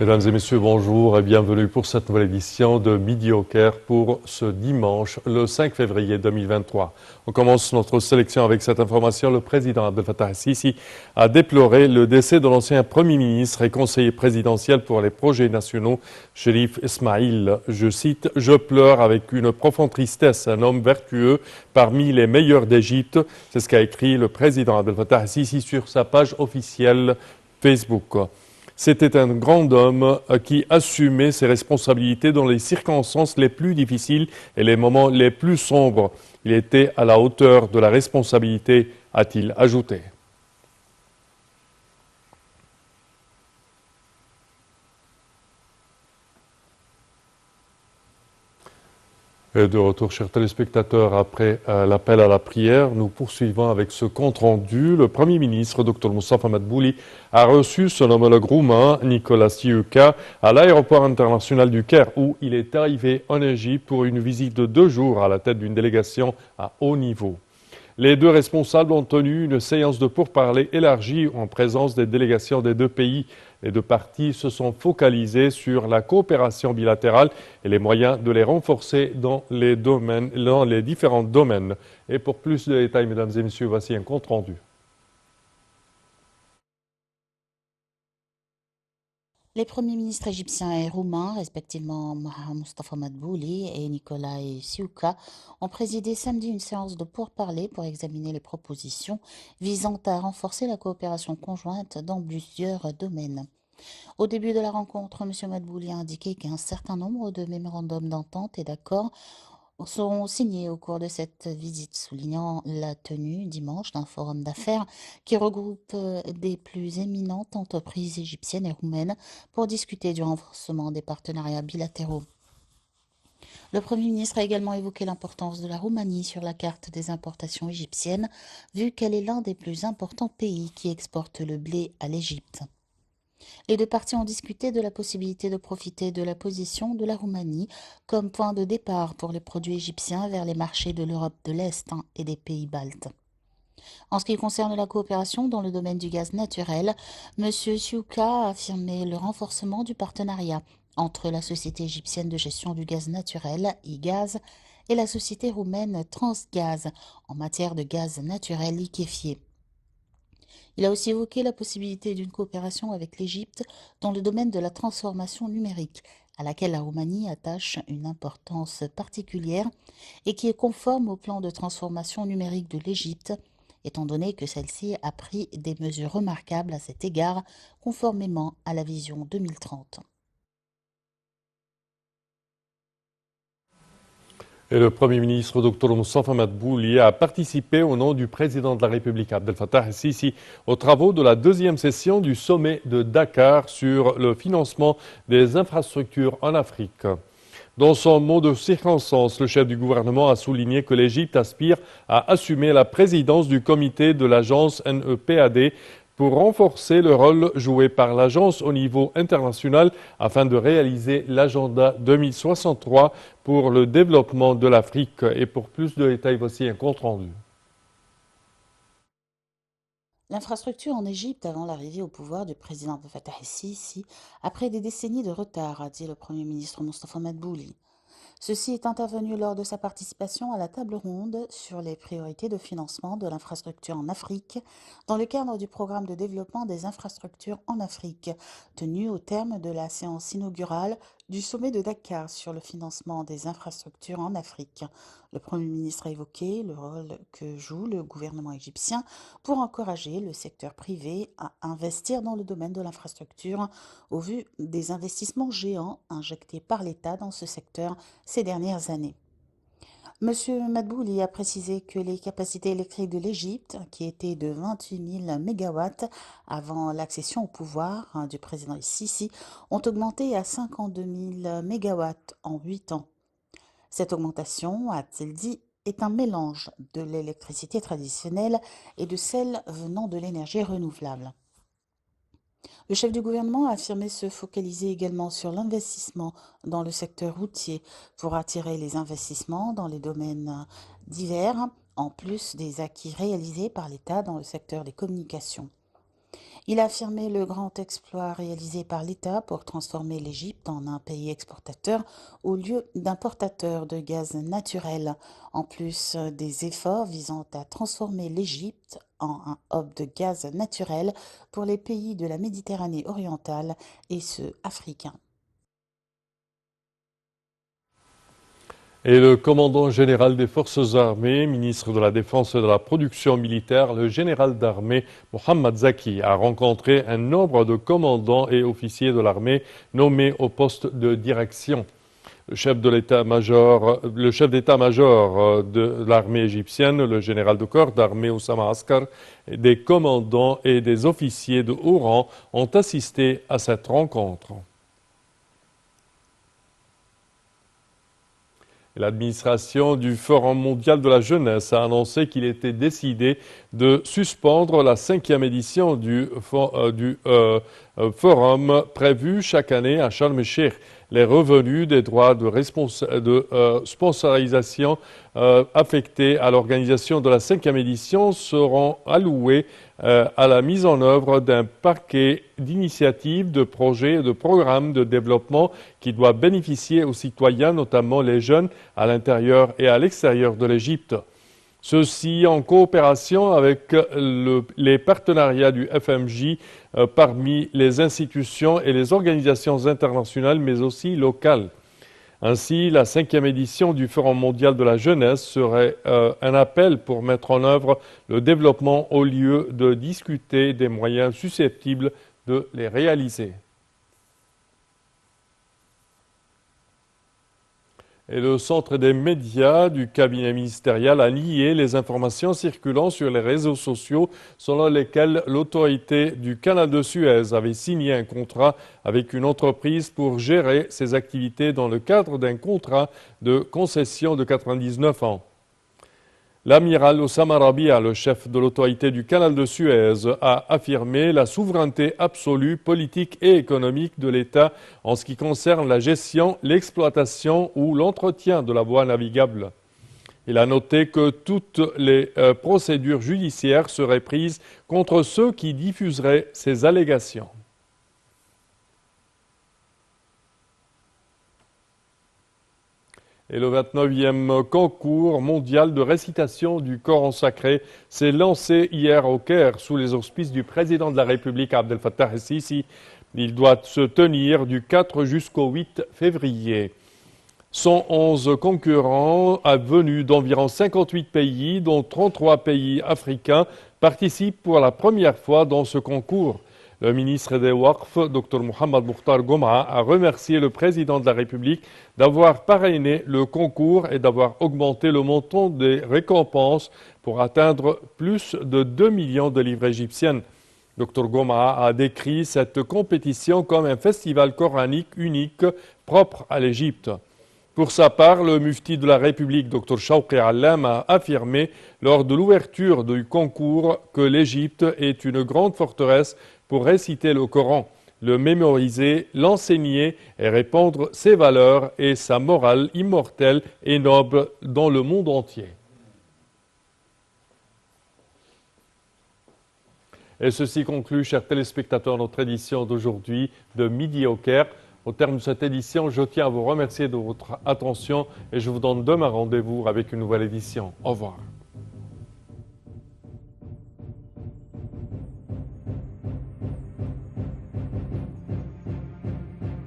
Mesdames et messieurs, bonjour et bienvenue pour cette nouvelle édition de Midi au Caire pour ce dimanche, le 5 février 2023. On commence notre sélection avec cette information. Le président Abdel Fattah el-Sisi a déploré le décès de l'ancien Premier ministre et conseiller présidentiel pour les projets nationaux, Chérif Ismaïl. Je cite, « Je pleure avec une profonde tristesse, un homme vertueux parmi les meilleurs d'Égypte ». C'est ce qu'a écrit le président Abdel Fattah el-Sisi sur sa page officielle Facebook. C'était un grand homme qui assumait ses responsabilités dans les circonstances les plus difficiles et les moments les plus sombres. Il était à la hauteur de la responsabilité, a-t-il ajouté. Et de retour, chers téléspectateurs, après l'appel à la prière, nous poursuivons avec ce compte-rendu. Le Premier ministre, Dr Moustapha Madbouli, a reçu son homologue roumain, Nicolas Siuca, à l'aéroport international du Caire, où il est arrivé en Égypte pour une visite de 2 jours à la tête d'une délégation à haut niveau. Les deux responsables ont tenu une séance de pourparlers élargie en présence des délégations des deux pays. Les deux parties se sont focalisées sur la coopération bilatérale et les moyens de les renforcer dans les différents domaines. Et pour plus de détails, mesdames et messieurs, voici un compte rendu. Les premiers ministres égyptiens et roumains, respectivement Mustafa Madbouli et Nicolae Siuca, ont présidé samedi une séance de pourparlers pour examiner les propositions visant à renforcer la coopération conjointe dans plusieurs domaines. Au début de la rencontre, M. Madbouli a indiqué qu'un certain nombre de mémorandums d'entente et d'accords seront signés au cours de cette visite, soulignant la tenue dimanche d'un forum d'affaires qui regroupe des plus éminentes entreprises égyptiennes et roumaines pour discuter du renforcement des partenariats bilatéraux. Le Premier ministre a également évoqué l'importance de la Roumanie sur la carte des importations égyptiennes, vu qu'elle est l'un des plus importants pays qui exporte le blé à l'Égypte. Les deux parties ont discuté de la possibilité de profiter de la position de la Roumanie comme point de départ pour les produits égyptiens vers les marchés de l'Europe de l'Est et des pays baltes. En ce qui concerne la coopération dans le domaine du gaz naturel, M. Siuka a affirmé le renforcement du partenariat entre la Société égyptienne de gestion du gaz naturel, IGAZ, et la société roumaine Transgaz en matière de gaz naturel liquéfié. Il a aussi évoqué la possibilité d'une coopération avec l'Égypte dans le domaine de la transformation numérique, à laquelle la Roumanie attache une importance particulière et qui est conforme au plan de transformation numérique de l'Égypte, étant donné que celle-ci a pris des mesures remarquables à cet égard, conformément à la vision 2030. Et le Premier ministre, Dr Moustapha Madbouli, a participé au nom du président de la République, Abdel Fattah el-Sisi, aux travaux de la deuxième session du sommet de Dakar sur le financement des infrastructures en Afrique. Dans son mot de circonstance, le chef du gouvernement a souligné que l'Égypte aspire à assumer la présidence du comité de l'agence NEPAD pour renforcer le rôle joué par l'agence au niveau international afin de réaliser l'agenda 2063 pour le développement de l'Afrique. Et pour plus de détails, voici un compte rendu. L'infrastructure en Égypte avant l'arrivée au pouvoir du président Abdel Fattah el-Sisi, après des décennies de retard, a dit le Premier ministre Moustapha Madbouli. Ceci est intervenu lors de sa participation à la table ronde sur les priorités de financement de l'infrastructure en Afrique dans le cadre du programme de développement des infrastructures en Afrique, tenu au terme de la séance inaugurale du sommet de Dakar sur le financement des infrastructures en Afrique. Le Premier ministre a évoqué le rôle que joue le gouvernement égyptien pour encourager le secteur privé à investir dans le domaine de l'infrastructure au vu des investissements géants injectés par l'État dans ce secteur ces dernières années. Monsieur Madbouli a précisé que les capacités électriques de l'Égypte, qui étaient de 28 000 mégawatts avant l'accession au pouvoir du président Sisi, ont augmenté à 52 000 mégawatts en 8 ans. Cette augmentation, a-t-il dit, est un mélange de l'électricité traditionnelle et de celle venant de l'énergie renouvelable. Le chef du gouvernement a affirmé se focaliser également sur l'investissement dans le secteur routier pour attirer les investissements dans les domaines divers, en plus des acquis réalisés par l'État dans le secteur des communications. Il a affirmé le grand exploit réalisé par l'État pour transformer l'Égypte en un pays exportateur au lieu d'importateur de gaz naturel, en plus des efforts visant à transformer l'Égypte en un hub de gaz naturel pour les pays de la Méditerranée orientale et ceux africains. Et le commandant général des forces armées, ministre de la Défense et de la Production militaire, le général d'armée Mohamed Zaki, a rencontré un nombre de commandants et officiers de l'armée nommés au poste de direction. Le chef d'état-major de l'armée égyptienne, le général de corps d'armée Oussama Askar, des commandants et des officiers de haut rang ont assisté à cette rencontre. L'administration du Forum mondial de la jeunesse a annoncé qu'il était décidé de suspendre la 5e édition du forum prévu chaque année à Sharm el-Sheikh. Les revenus des droits de sponsorisation affectés à l'organisation de la 5e édition seront alloués à la mise en œuvre d'un paquet d'initiatives, de projets et de programmes de développement qui doit bénéficier aux citoyens, notamment les jeunes, à l'intérieur et à l'extérieur de l'Égypte. Ceci en coopération avec les partenariats du FMJ parmi les institutions et les organisations internationales, mais aussi locales. Ainsi, la 5e édition du Forum mondial de la jeunesse serait un appel pour mettre en œuvre le développement au lieu de discuter des moyens susceptibles de les réaliser. Et le centre des médias du cabinet ministériel a nié les informations circulant sur les réseaux sociaux selon lesquelles l'autorité du canal de Suez avait signé un contrat avec une entreprise pour gérer ses activités dans le cadre d'un contrat de concession de 99 ans. L'amiral Oussama Rabia, le chef de l'autorité du canal de Suez, a affirmé la souveraineté absolue politique et économique de l'État en ce qui concerne la gestion, l'exploitation ou l'entretien de la voie navigable. Il a noté que toutes les procédures judiciaires seraient prises contre ceux qui diffuseraient ces allégations. Et le 29e concours mondial de récitation du Coran sacré s'est lancé hier au Caire sous les auspices du président de la République Abdel Fattah el-Sisi. Il doit se tenir du 4 jusqu'au 8 février. 111 concurrents venus d'environ 58 pays, dont 33 pays africains, participent pour la première fois dans ce concours. Le ministre des Waqf, Dr Mohamed Mukhtar Gomaa, a remercié le président de la République d'avoir parrainé le concours et d'avoir augmenté le montant des récompenses pour atteindre plus de 2 millions de livres égyptiennes. Dr Gomaa a décrit cette compétition comme un festival coranique unique propre à l'Égypte. Pour sa part, le mufti de la République, Dr Shawqi Allam, a affirmé lors de l'ouverture du concours que l'Égypte est une grande forteresse pour réciter le Coran, le mémoriser, l'enseigner et répandre ses valeurs et sa morale immortelle et noble dans le monde entier. Et ceci conclut, chers téléspectateurs, notre édition d'aujourd'hui de Midi au Caire. Au terme de cette édition, je tiens à vous remercier de votre attention et je vous donne demain rendez-vous avec une nouvelle édition. Au revoir.